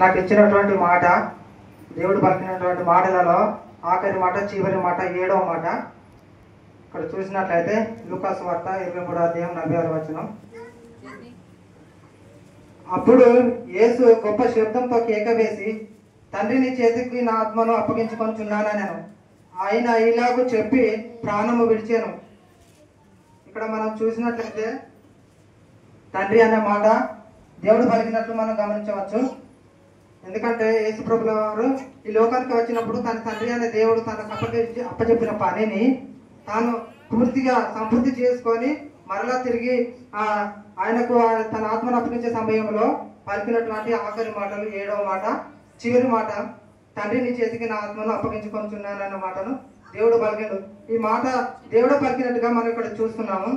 నాకు ఇచ్చినటువంటి మాట, దేవుడు పలికినటువంటి మాటలలో ఆఖరి మాట, చివరి మాట, 7వ మాట ఇక్కడ చూసినట్లయితే లూకాసు వార్త 23వ అధ్యాయం 46వ వచనం. అప్పుడు యేసు గొప్ప శబ్దంతో కేక వేసి, తండ్రి నీ చేతికి నా ఆత్మను అప్పగించుకొనుచున్నానెను. ఆయన ఇలాగూ చెప్పి ప్రాణము విడిచాను. ఇక్కడ మనం చూసినట్లయితే తండ్రి అనే మాట దేవుడు పలికినట్లు మనం గమనించవచ్చు. ఎందుకంటే యేసు ప్రభుల వారు ఈ లోకానికి వచ్చినప్పుడు తన తండ్రి అనే దేవుడు తనకు అప్పచెప్పిన పనిని తాను పూర్తిగా సంపూర్తి చేసుకొని మరలా తిరిగి ఆయనకు తన ఆత్మను అప్పగించే సమయంలో పలికినటువంటి ఆఖరి మాటలు, 7వ మాట, చివరి మాట, తండ్రి నీ చేతికి నా ఆత్మను అప్పగించుకొనుచున్నానన్న మాటను దేవుడు పలికాడు. ఈ మాట దేవుడు పలికినట్టుగా మనం ఇక్కడ చూస్తున్నాము.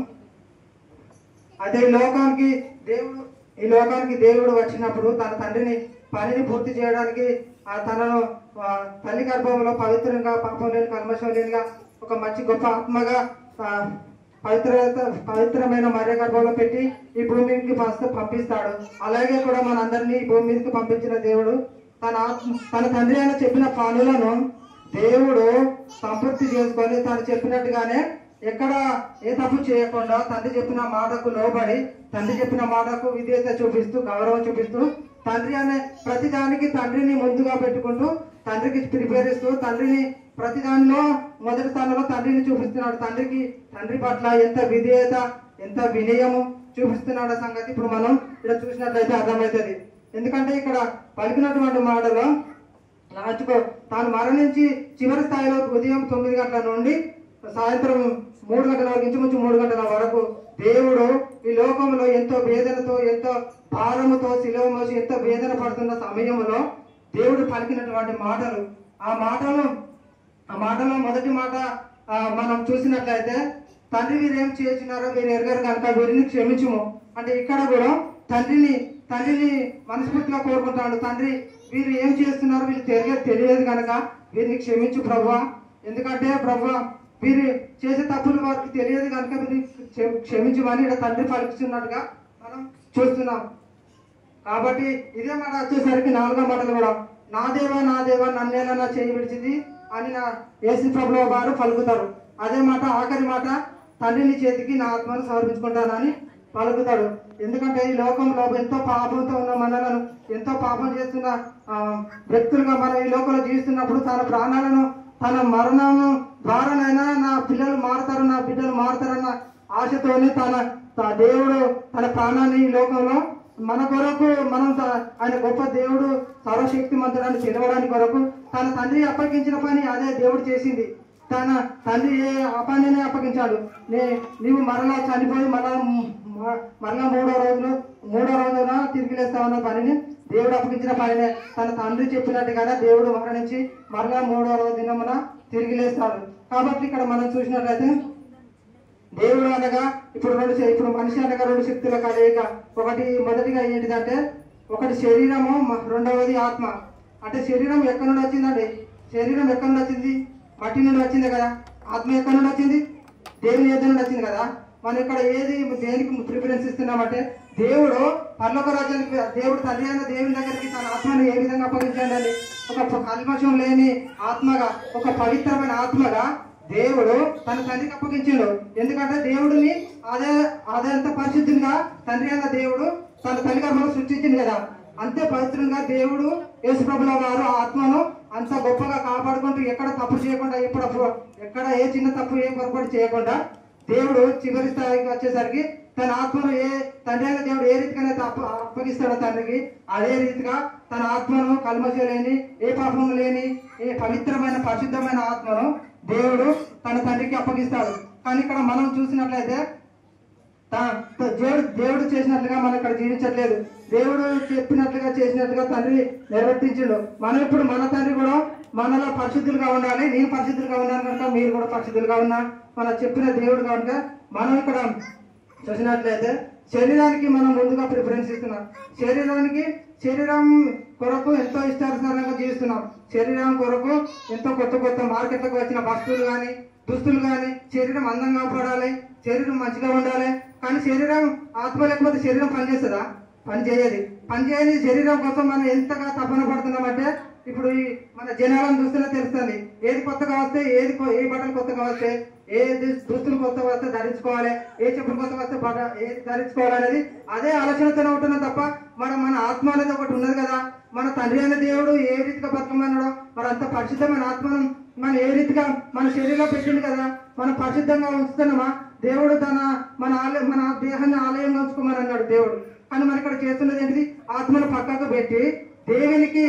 అదే ఈ లోకానికి దేవుడు వచ్చినప్పుడు తన తండ్రిని పనిని పూర్తి చేయడానికి తనను తల్లి గర్భంలో పవిత్రంగా, పాపం లేని, కల్మషం లేనిగా, ఒక మంచి గొప్ప ఆత్మగా పవిత్రమైన మర్య గర్భంలో పెట్టి ఈ భూమికి పంపిస్తాడు. అలాగే కూడా మన అందరినీ ఈ భూమి మీదకి పంపించిన దేవుడు తన తండ్రి అయిన చెప్పిన పనులను దేవుడు సంపూర్తి చేసుకొని తను చెప్పినట్టుగానే ఎక్కడ ఏ తప్పు చేయకుండా తండ్రి చెప్పిన మాటకు లోబడి, తండ్రి చెప్పిన మాటకు విధేయత చూపిస్తూ, గౌరవం చూపిస్తూ, తండ్రి అనే ప్రతి దానికి తండ్రిని ముందుగా పెట్టుకుంటూ, తండ్రికి ప్రిపేర్ ఇస్తూ, తండ్రిని ప్రతి దానిలో మొదటి స్థానంలో తండ్రిని చూపిస్తున్నాడు. తండ్రి పట్ల ఎంత విధేయత, ఎంత వినయము చూపిస్తున్నాడు సంగతి ఇప్పుడు మనం ఇక్కడ చూసినట్లయితే అర్థమవుతుంది. ఎందుకంటే ఇక్కడ పలికినటువంటి మాటలో తాను మరణించి చివరి స్థాయిలో ఉదయం 9 గంటల నుండి సాయంత్రం 3 గంటల వరకు, ఇంచుమించు 3 గంటల వరకు దేవుడు ఈ లోకంలో ఎంతో వేదనతో, ఎంతో భారముతో శిలువ మోసి ఎంతో వేదన పడుతున్న సమయంలో దేవుడు పలికినటువంటి మాటలు, ఆ మాటలో మొదటి మాట మనం చూసినట్లయితే, తండ్రి వీరేం చేస్తున్నారో మీరు ఎరగరు కనుక వీరిని క్షమించుము. అంటే ఇక్కడ కూడా తండ్రిని మనస్ఫూర్తిగా కోరుకుంటాడు. తండ్రి వీరు ఏం చేస్తున్నారో వీళ్ళు తెలియదు కనుక వీరిని క్షమించు ప్రభువా. ఎందుకంటే ప్రభువా, వీరు చేసే తప్పులు వారికి తెలియదు కనుక వీరిని క్షమించమని ఇక్కడ తండ్రి పలుకుతున్నట్టుగా మనం చూస్తున్నాం. కాబట్టి ఇదే మాట వచ్చేసరికి 4వ మాటలు కూడా, నా దేవా నన్నేలా నా చేయి విడిచింది అని నా యేసు ప్రభుల వారు పలుకుతారు. అదే మాట ఆఖరి మాట, తండ్రిని చేతికి నా ఆత్మను సమర్పించుకుంటానని పలుకుతాడు. ఎందుకంటే ఈ లోకంలో ఎంతో పాపంతో ఉన్న మనలను, ఎంతో పాపం చేస్తున్న వ్యక్తులుగా మనం ఈ లోకంలో జీవిస్తున్నప్పుడు తన ప్రాణాలను, తన మరణము ద్వారానైనా నా పిల్లలు మారుతారు, నా బిడ్డలు మారుతారన్న ఆశతోనే దేవుడు తన ప్రాణాన్ని ఈ లోకంలో మన కొరకు, ఆయన గొప్ప దేవుడు, సర్వశక్తి మంతుడాన్ని తెలవడానికి కొరకు తన తండ్రి అప్పగించిన పని అదే దేవుడు చేసింది. తన తండ్రి ఆ పనినే అప్పగించాడు. నీవు మరలా చనిపోయి మరలా మూడో రోజున తిరిగి లేస్తామన్న పనిని దేవుడు అప్పగించిన పనినే. తన తండ్రి చెప్పినట్టుగానే దేవుడు మరణించి మరలా 3వ దినమున తిరిగి లేస్తాడు. కాబట్టి ఇక్కడ మనం చూసినట్లయితే దేవుడు అనగా ఇప్పుడు మనిషి అనగా 2 శక్తుల కలయిక. మొదటిగా ఏంటిదంటే, ఒకటి శరీరము, రెండవది ఆత్మ. అంటే శరీరం ఎక్కడి నుండి వచ్చిందండి? శరీరం ఎక్కడి నుండి వచ్చింది? మట్టి నుండి వచ్చింది కదా. ఆత్మ ఎక్కడి నుండి వచ్చింది? దేవుని యొద్ద నుండి వచ్చింది కదా. మనం ఇక్కడ దేనికి ప్రిఫరెన్స్ ఇస్తున్నామంటే, దేవుడు పరలోక రాజ్యానికి, దేవుడు తండ్రి అయిన దేవుని దగ్గరికి తన ఆత్మను ఏ విధంగా అప్పగించాడండి? ఒక కల్మషం లేని ఆత్మగా, ఒక పవిత్రమైన ఆత్మగా దేవుడు తన తండ్రికి అప్పగించాడు. ఎందుకంటే దేవుడిని అదే అంత పరిశుద్ధంగా తండ్రి అయిన దేవుడు తన తల్లి గర్భంలో సృష్టించింది కదా. అంతే పవిత్రంగా దేవుడు యేసు ప్రభుల వారు ఆత్మను అంత గొప్పగా కాపాడుకుంటూ, ఎక్కడ తప్పు చేయకుండా, ఎక్కడ ఏ చిన్న తప్పు, ఏ పొరపాటు చేయకుండా దేవుడు చివరి స్థాయికి వచ్చేసరికి తన ఆత్మను తండ్రి అయిన దేవుడు ఏ రీతిగానే అప్పగిస్తాడో తండ్రికి, అదే రీతిగా తన ఆత్మను కల్మషం లేని, ఏ పాపం లేని, ఏ పవిత్రమైన పరిశుద్ధమైన ఆత్మను దేవుడు తన తండ్రికి అప్పగిస్తాడు. కానీ ఇక్కడ మనం చూసినట్లయితే దేవుడు చేసినట్లుగా మనం ఇక్కడ జీవించట్లేదు. దేవుడు చెప్పినట్లుగా చేసినట్లుగా తండ్రి నిర్వర్తించాడు. మనం ఇప్పుడు మన తండ్రి కూడా మనలో పరిశుద్ధులుగా ఉండాలి, నేను పరిశుద్ధులుగా ఉన్నాను కనుక మీరు కూడా పరిశుద్ధులుగా ఉన్నా మన చెప్పిన దేవుడు కనుక మనం ఇక్కడ చూసినట్లయితే శరీరానికి మనం ముందుగా ప్రిఫరెన్స్ ఇస్తున్నాం. శరీరం కొరకు ఎంతో ఇష్టానుసారంగా జీవిస్తున్నాం. శరీరం కొరకు ఎంతో కొత్త మార్కెట్లకు వచ్చిన వస్తువులు కానీ, దుస్తులు కానీ, శరీరం అందంగా పడాలి, శరీరం మంచిగా ఉండాలి. కానీ శరీరం ఆత్మ లేకపోతే శరీరం పనిచేస్తుందా? పని చేయని శరీరం కోసం మనం ఎంతగా తపన పడుతున్నామంటే ఇప్పుడు ఈ మన జనాలను చూస్తేనే తెలుస్తుంది. ఏది కొత్తగా వస్తే ఏ బట్టలు కొత్తగా వస్తే, ఏ దుస్తులు కొత్తగా వస్తే ధరించుకోవాలి, ఏ చెప్పులు కొత్తగా వస్తే ఏది ధరించుకోవాలి అనేది అదే ఆలోచనతోనే ఉంటున్నాం తప్ప మన ఆత్మ అనేది ఒకటి ఉన్నది కదా. మన తండ్రి అనే దేవుడు ఏ రీతిగా బతకమన్నాడో మరి అంత పరిశుద్ధమైన ఆత్మను మనం ఏ రీతిగా మన శరీరంలో పెట్టింది కదా, మనం పరిశుద్ధంగా ఉంచుతున్నామా? దేవుడు మన దేహాన్ని ఆలయంగా ఉంచుకోమని అన్నాడు దేవుడు. కానీ మనం ఇక్కడ చేస్తున్నది ఏంటిది? ఆత్మను పక్కకు పెట్టి దేవునికి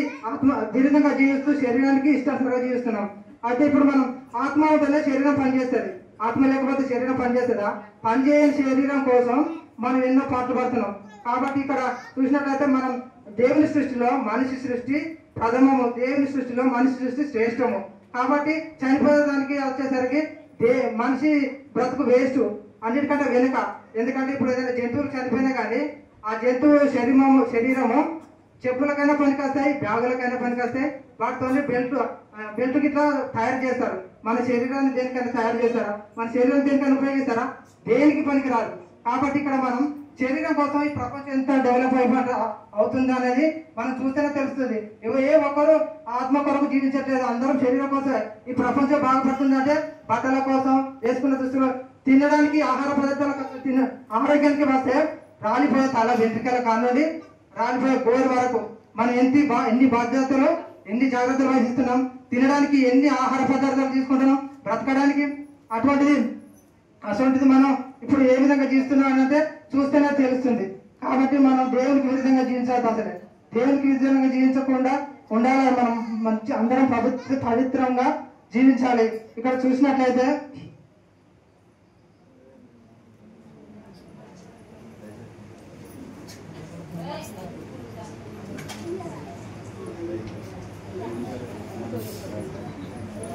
విరుద్ధంగా జీవిస్తూ శరీరానికి ఇష్టానుసారంగా జీవిస్తున్నాం. అయితే ఇప్పుడు మనం ఆత్మ ఉంటేనే శరీరం పనిచేస్తుంది. ఆత్మ లేకపోతే శరీరం పనిచేస్తుందా? పనిచేయని శరీరం కోసం మనం ఎన్నో పాటలు పడుతున్నాం. కాబట్టి ఇక్కడ చూసినట్లయితే మనం దేవుని సృష్టిలో మనిషి సృష్టి ప్రథమము, దేవుని సృష్టిలో మనిషి సృష్టి శ్రేష్టము. కాబట్టి చనిపోయేదానికి వచ్చేసరికి మనిషి బ్రతుకు వేస్ట్, అన్నిటికంటే వెనుక. ఎందుకంటే ఇప్పుడు ఏదైనా జంతువులు చనిపోయినా కానీ ఆ జంతువు శరీరము చెప్పులకైనా పనికొస్తాయి, బ్యాగులకైనా పనికొస్తాయి. వాటితోనే బెల్ట్ గిట్లా తయారు చేస్తారు. మన శరీరాన్ని దేనికైనా తయారు చేస్తారా? మన శరీరాన్ని దేనికైనా ఉపయోగిస్తారా? దేనికి పనికి రాదు. కాబట్టి ఇక్కడ మనం శరీరం కోసం ఈ ప్రపంచం ఎంత డెవలప్ అవుతుందా అనేది మనం చూస్తేనే తెలుస్తుంది. ఏ ఒక్కరు ఆత్మ కొరకు జీవించట్లేదు, అందరం శరీరం కోసం. ఈ ప్రపంచం బాగుపడుతుందంటే బట్టల కోసం, వేసుకున్న దుస్తులు, తినడానికి ఆహార పదార్థాల ఆరోగ్యానికి వస్తే రాలిపోయే తల వెంట్రుకల కానుండి రాలిపోయే గోరు వరకు మనం ఎన్ని బాధ్యతలు, ఎన్ని జాగ్రత్తలు వహిస్తున్నాం, తినడానికి ఎన్ని ఆహార పదార్థాలు తీసుకుంటున్నాం, బ్రతకడానికి. అటువంటిది మనం ఇప్పుడు ఏ విధంగా జీవిస్తున్నాం అంటే చూస్తేనే తెలుస్తుంది. కాబట్టి మనం దేవునికి విధంగా జీవించాలి. అసలే దేవునికి విధంగా జీవించకుండా ఉండాలి. మనం మంచి అందరం పవిత్రంగా జీవించాలి. ఇక్కడ చూసినట్లయితే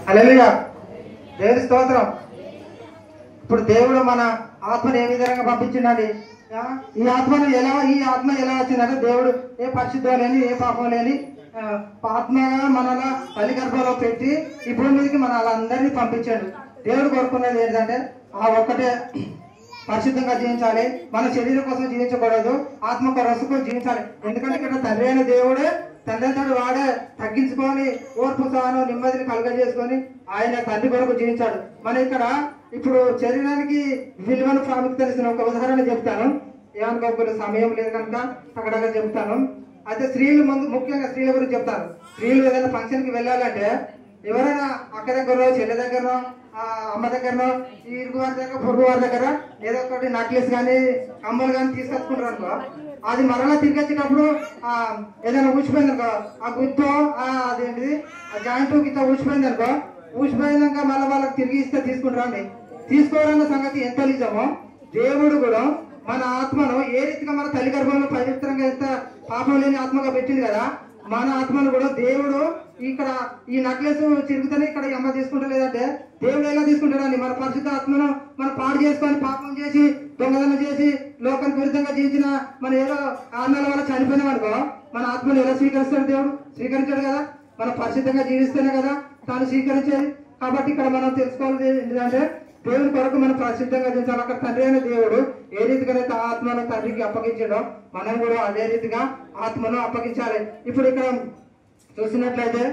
హల్లెలూయా, దేవుని స్తోత్రం. ఇప్పుడు దేవుడు మన ఆత్మను ఏ విధంగా పంపించిందండి? ఈ ఆత్మ ఎలా వచ్చిందంటే దేవుడు ఏ పరిశుద్ధం లేని, ఏ పాపం లేని ఆత్మగా మనలా తల్లి గర్భంలో పెట్టి ఈ భూమి మీదకి మన వాళ్ళందరినీ పంపించాడు. దేవుడు కోరుకున్నది ఏంటంటే ఆ ఒక్కటే, పరిశుద్ధంగా జీవించాలి. మన శరీరం కోసం జీవించకూడదు, ఆత్మ కొరకు జీవించాలి. ఎందుకంటే ఇక్కడ తండ్రి అయిన దేవుడే తండ్రి వాడే తగ్గించుకొని ఓర్పు సహనం నెమ్మదిని కలుగజేసుకొని ఆయన తండ్రి కొరకు జీవించాడు. మన ఇక్కడ ఇప్పుడు శరీరానికి విలువను ప్రాముఖ్యత ఇస్తున్న ఒక ఉదాహరణ చెప్తాను. ఏమనుకోకుండా సమయం లేదు కనుక అక్కడ చెప్తాను. అయితే స్త్రీలు ముఖ్యంగా స్త్రీల గురించి చెప్తాను. స్త్రీలు ఏదైనా ఫంక్షన్కి వెళ్ళాలంటే ఎవరైనా అక్క దగ్గర, చెల్లె దగ్గర, అమ్మ దగ్గర, ఈ ఇరుగు వారి దగ్గర, పొరుగు వారి దగ్గర ఏదో ఒకటి నక్లెస్ కానీ కమ్మలు కానీ తీసుకొచ్చుకుంటారు అనుకో, అది మరలా తిరిగి వచ్చేటప్పుడు ఏదైనా ఊసిపోయింది అనుకో, ఆ గుర్తో అదేంటిది ఆ జాయింట్ ఇట్లా ఊసిపోయింది అనుకో, ఊసిపోయినాక మళ్ళీ వాళ్ళకి తిరిగి ఇస్తే తీసుకుంటారండి. తీసుకోవాలన్న సంగతి ఎంత నిజమో దేవుడు కూడా మన ఆత్మను ఏ రీతిగా మన తల్లి గర్భంలో పవిత్రంగా ఎంత పాపం లేని ఆత్మగా పెట్టింది కదా, మన ఆత్మను కూడా దేవుడు ఇక్కడ ఈ నక్లెస్ చిరుగుతూనే ఇక్కడ అమ్మ తీసుకుంటలేదంటే దేవుడు ఎలా తీసుకుంటాడండి? మన పరిశుద్ధ ఆత్మను మనం పాడు చేసుకొని పాపం చేసి దొంగదనం చేసి లోకానికి విరుద్ధంగా జీవించిన మన ఏదో ఆత్మల వల్ల చనిపోయినాం అనుకో, మన ఆత్మను ఎలా స్వీకరిస్తాడు? దేవుడు స్వీకరించాడు కదా. మనం పరిశుద్ధంగా జీవిస్తేనే కదా తాను స్వీకరించేది. కాబట్టి ఇక్కడ మనం తెలుసుకోవాలి ఏంటంటే దేవుని కొరకు మనం పరిశుద్ధంగా జీవించాలి. అక్కడ తండ్రి అయిన దేవుడు ఏ రీతిగా ఆత్మను తండ్రికి అప్పగించాడో మనం కూడా అదే రీతిగా ఆత్మను అప్పగించాలి. ఇప్పుడు ఇక్కడ చూసినట్లయితే